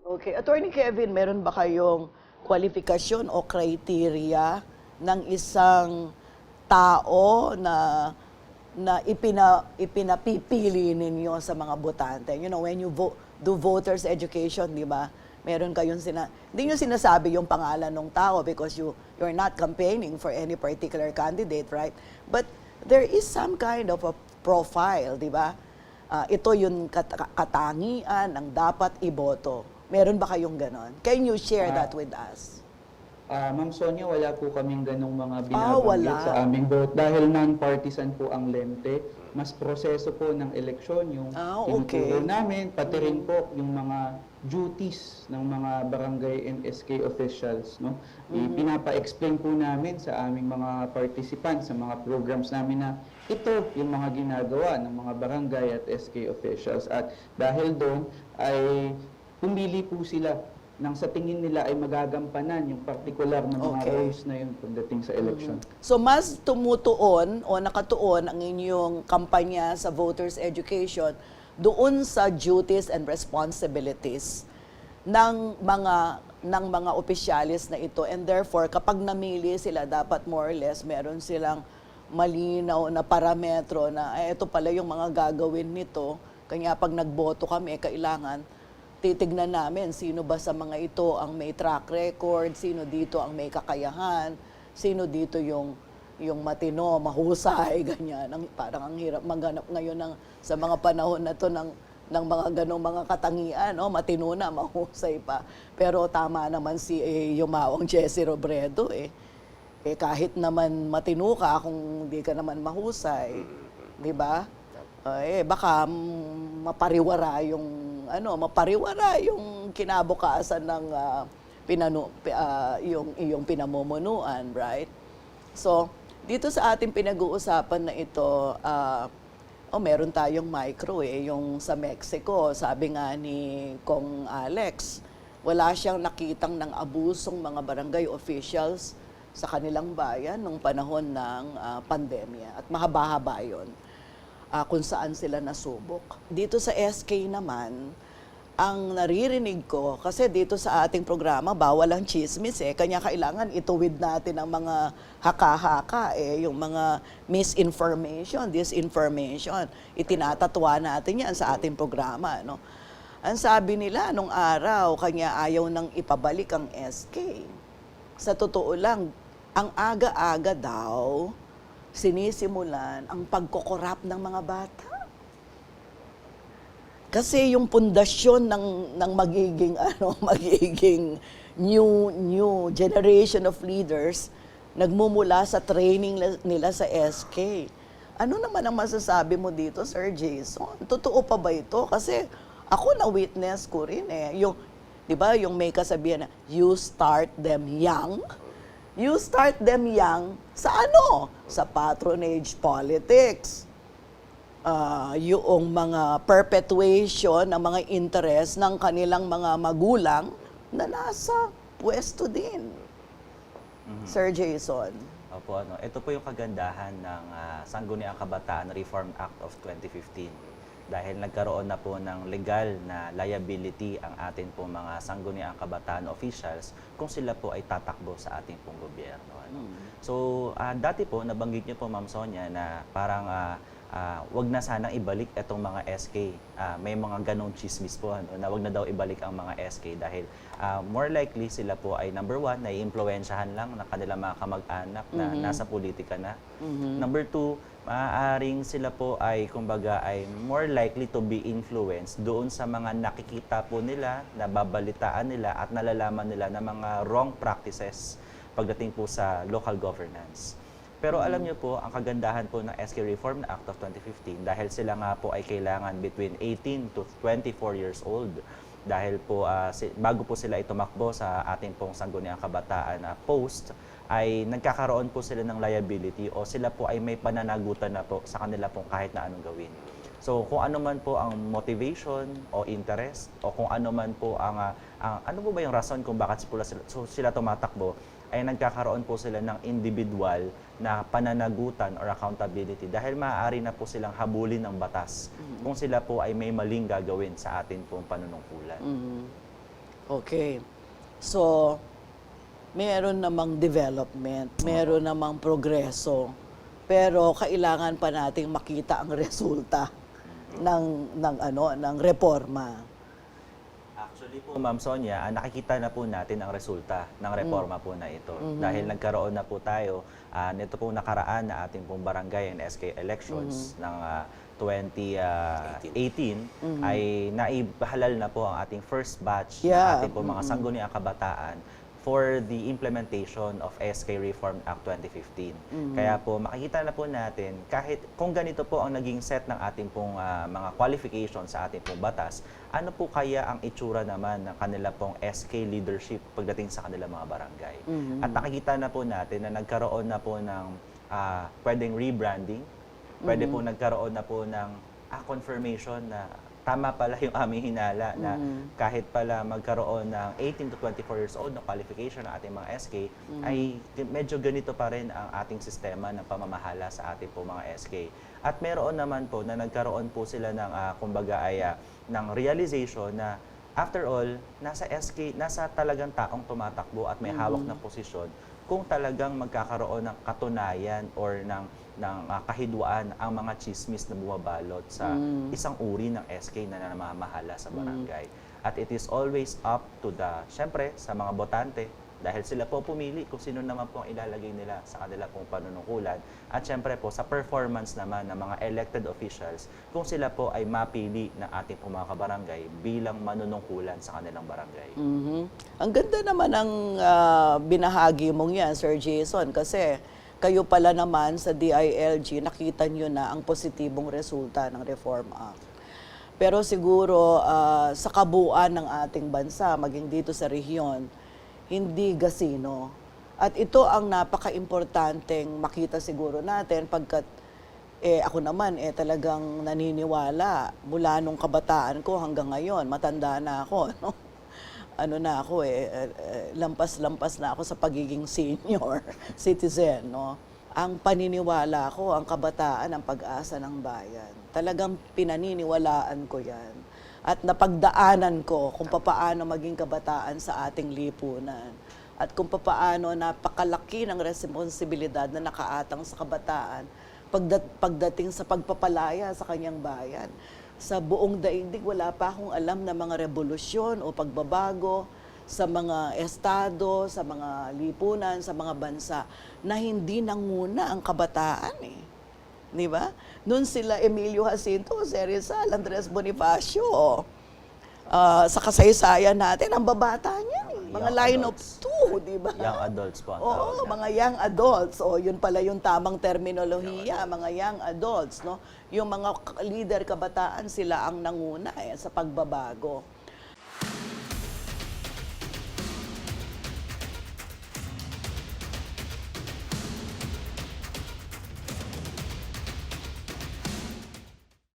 Okay. Attorney Kevin, meron ba kayong kwalifikasyon o criteria ng isang tao na ipinapipili ninyo sa mga botante? You know, when you do voters education, di ba? Meron kayong hindi nyo sinasabi yung pangalan ng tao because you're not campaigning for any particular candidate, right? But there is some kind of a profile, di ba? Ito yung katangian ng dapat iboto. Meron ba kayong ganon? Can you share that with us? Ma'am Sonia, wala po kaming ganong mga Wala. binabanggit sa aming vote dahil non-partisan po ang lente. Mas proseso po ng eleksyon yung Okay. tinuturo namin, pati rin po yung mga duties ng mga barangay and SK officials. No? Pinapa-explain po namin sa aming mga participants sa mga programs namin na ito yung mga ginagawa ng mga barangay at SK officials. At dahil doon ay pumili po sila nang sa tingin nila ay magagampanan yung particular na mga roles na yun pagdating sa election. So mas tumutuon o nakatuon ang inyong kampanya sa voters education doon sa duties and responsibilities ng mga opisyalis na ito, and therefore kapag namili sila dapat more or less meron silang malinaw na parametro na ito pala yung mga gagawin nito, kanya pag nagboto kami kailangan titignan namin sino ba sa mga ito ang may track record, sino dito ang may kakayahan, sino dito yung matino, mahusay, ganyan. Parang ang hirap maghanap ngayon sa mga panahon na to ng mga ganong mga katangian, no? Matino na, mahusay pa. Pero tama naman si Yumawang Jesse Robredo kahit naman matino ka kung hindi ka naman mahusay, di ba? Baka mapariwara yung kinabukasan ng yung iyong pinamumunuan, right? So, dito sa ating pinag-uusapan na ito, meron tayong micro yung sa Mexico, sabi nga ni Kong Alex, wala siyang nakitang ng abusong mga barangay officials sa kanilang bayan nung panahon ng pandemya. At mahaba-haba yun. Kung saan sila nasubok. Dito sa SK naman, ang naririnig ko, kasi dito sa ating programa, bawal ang chismis kanya kailangan ituwid natin ang mga haka-haka yung mga misinformation, disinformation. Itinatatwa natin yan sa ating programa, no? Ang sabi nila nung araw, kanya ayaw nang ipabalik ang SK. Sa totoo lang, ang aga-aga daw, sinisimulan ang pagkokorap ng mga bata. Kasi yung pundasyon ng magiging new generation of leaders nagmumula sa training nila sa SK. Ano naman ang masasabi mo dito, Sir Jason? Totoo pa ba ito? Kasi ako na witness ko rin yung 'di ba, yung may kasabihan na you start them young. You start them young sa ano? Sa patronage politics. Yung mga perpetuation ng mga interest ng kanilang mga magulang na nasa pwesto din. Sir Jason. Opo, ito po yung kagandahan ng Sangguniang Kabataan Reform Act of 2015. Dahil nagkaroon na po ng legal na liability ang atin po mga Sangguniang Kabataan officials kung sila po ay tatakbo sa ating pong gobyerno. So, dati po, nabanggit niyo po, Ma'am Sonia, na parang wag na sanang ibalik itong mga SK. May mga ganong chismis po na wag na daw ibalik ang mga SK dahil more likely sila po ay number one, naiimpluwensyahan lang ng kanilang mga kamag-anak na nasa politika na. Number two, maaaring sila po ay kumbaga ay more likely to be influenced doon sa mga nakikita po nila, nababalitaan nila at nalalaman nila na mga wrong practices pagdating po sa local governance. Pero alam niyo po, ang kagandahan po ng SK Reform Act of 2015 dahil sila nga po ay kailangan between 18 to 24 years old. Dahil po bago po sila itumakbo sa ating pong Sangguniang Kabataan post, ay nagkakaroon po sila ng liability o sila po ay may pananagutan na po sa kanila pong kahit na anong gawin. So kung ano man po ang motivation o interest o kung ano man po ano po ba yung rason kung bakit sila tumatakbo, ay nagkakaroon po sila ng individual na pananagutan or accountability dahil maaari na po silang habulin ng batas kung sila po ay may maling gagawin sa atin pong panunungkulan. Okay. So, meron namang development, meron namang progreso, pero kailangan pa nating makita ang resulta ng reforma. Actually po, Ma'am Sonia, nakikita na po natin ang resulta ng reforma po na ito. Dahil nagkaroon na po tayo, nito pong nakaraan na ating pong barangay and SK elections ng 2018 ay naihalal na po ang ating first batch ng Yeah. ating pong mga sangguniang kabataan for the implementation of SK Reform Act 2015. Kaya po makikita na po natin kahit kung ganito po ang naging set ng ating pong mga qualifications sa ating pong batas, ano po kaya ang itsura naman ng kanila pong SK leadership pagdating sa kanilang mga barangay. At nakikita na po natin na nagkaroon na po ng pwedeng rebranding, pwede po nagkaroon na po ng confirmation na tama pala yung aming hinala na kahit pala magkaroon ng 18 to 24 years old na qualification ng ating mga SK, ay medyo ganito pa rin ang ating sistema ng pamamahala sa ating po mga SK. At meron naman po na nagkaroon po sila ng, kumbaga ay, ng realization na after all, nasa SK, nasa talagang taong tumatakbo at may hawak na posisyon kung talagang magkakaroon ng katunayan or ng kahidwaan ang mga chismis na bumabalot sa isang uri ng SK na namamahala sa barangay. At it is always up to syempre, sa mga botante, dahil sila po pumili kung sino naman po ang ilalagay nila sa kanila pong panunungkulan. At syempre po, sa performance naman ng mga elected officials, kung sila po ay mapili ng ating po mga kabarangay bilang manunungkulan sa kanilang barangay. Ang ganda naman ng binahagi mong yan, Sir Jason, kasi kayo pala naman sa DILG, nakita nyo na ang positibong resulta ng Reform Act. Pero siguro sa kabuuan ng ating bansa, maging dito sa rehiyon, hindi gasino. At ito ang napaka-importanteng makita siguro natin pagkat ako naman talagang naniniwala mula nung kabataan ko hanggang ngayon, matanda na ako, no? Ano na ako lampas-lampas na ako sa pagiging senior citizen, no? Ang paniniwala ko, ang kabataan, ang pag-asa ng bayan. Talagang pinaniniwalaan ko yan. At napagdaanan ko kung papaano maging kabataan sa ating lipunan. At kung papaano napakalaki ng responsibilidad na nakaatang sa kabataan pagdating sa pagpapalaya sa kanyang bayan. Sa buong daigdig, wala pa akong alam na mga revolusyon o pagbabago sa mga estado, sa mga lipunan, sa mga bansa na hindi nanguna ang kabataan Di ba? Noon sila Emilio Jacinto, Jose Rizal, Andres Bonifacio. Sa kasaysayan natin, ang babata niyan Mga Young line of adults. two, di ba? Young adults po ang Oo, tawag na. mga young adults. O, yun pala yung tamang terminolohiya, mga young adults, no? Yung mga leader kabataan, sila ang nanguna sa pagbabago.